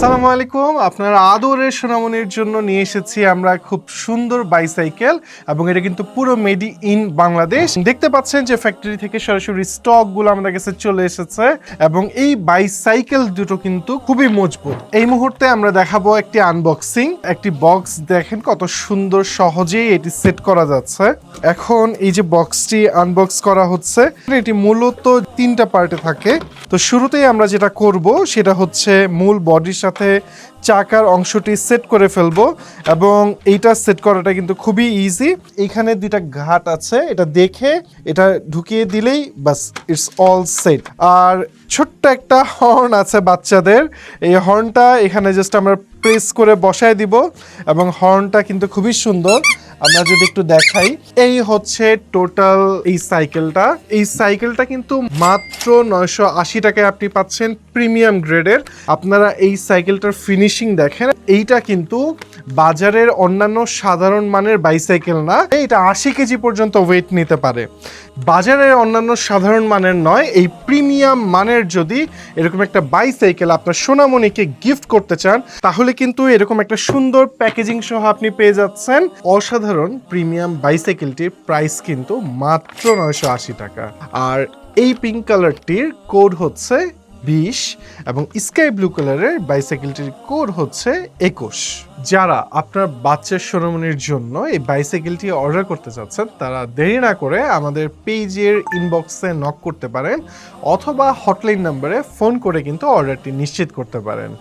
আসসালামু আলাইকুম। আপনার আদরের সোনামণির জন্য নিয়ে এসেছি আমরা খুব সুন্দর বাইসাইকেল এবং এটা কিন্তু পুরো মেড ইন বাংলাদেশ। দেখতে পাচ্ছেন যে ফ্যাক্টরি থেকে সরাসরি স্টকগুলো আমাদের কাছে চলে এসেছে এবং এই বাইসাইকেল দুটো কিন্তু খুবই মজবুত। এই মুহূর্তে আমরা দেখাবো একটি আনবক্সিং। একটি বক্স দেখেন কত সুন্দর সহজেই এটি সেট করা যাচ্ছে। এখন এই যে বক্সটি আনবক্স করা হচ্ছে, এটি মূলত তিনটা পার্টে থাকে। তো শুরুতেই আমরা যেটা করব সেটা হচ্ছে মূল বডির সাথে চাকার অংশটি সেট করে ফেলবো এবং এইটা সেট করাটা কিন্তু খুবই ইজি। এখানে দুইটা ঘাট আছে, এটা দেখে এটা ঢুকিয়ে দিলেই বাস ইটস অল সেট। আর ছোট্ট একটা হর্ন আছে বাচ্চাদের, এই হর্নটা এখানে জাস্ট আমরা প্রেস করে বসায় দিব এবং হর্নটা কিন্তু খুবই সুন্দর। আমরা যদি একটু দেখাই, এই হচ্ছে টোটাল এই সাইকেলটা কিন্তু মাত্র 980 টাকায় আপনি পাচ্ছেন প্রিমিয়াম গ্রেডের। আপনারা এই সাইকেলটার ফিনিশিং দেখেন, এইটা কিন্তু বাজারের অন্যান্য সাধারণ মানের বাইসাইকেল না, এটা 80 কেজি পর্যন্ত ওয়েট নিতে পারে। বাজারের অন্যান্য সাধারণ মানের নয়, এই প্রিমিয়াম মানের যদি এরকম একটা বাইসাইকেল আপনার সোনামণিকে গিফট করতে চান তাহলে কিন্তু এরকম একটা সুন্দর প্যাকেজিং সহ আপনি পেয়ে যাচ্ছেন। অসাধারণ প্রিমিয়াম বাইসাইকেলটির প্রাইস কিন্তু মাত্র 980 টাকা। আর এই পিঙ্ক কালারটির কোড হচ্ছে 20 এবং স্কাই ব্লু কালারের বাইসাইকেলটির কোড হচ্ছে 21। যারা আপনার বাচ্চার সোনামণির জন্য এই বাইসাইকেলটি অর্ডার করতে চাচ্ছেন তারা দেরি না করে আমাদের পেজের ইনবক্সে নক করতে পারেন অথবা হটলাইন নম্বরে ফোন করে কিন্তু অর্ডারটি নিশ্চিত করতে পারেন।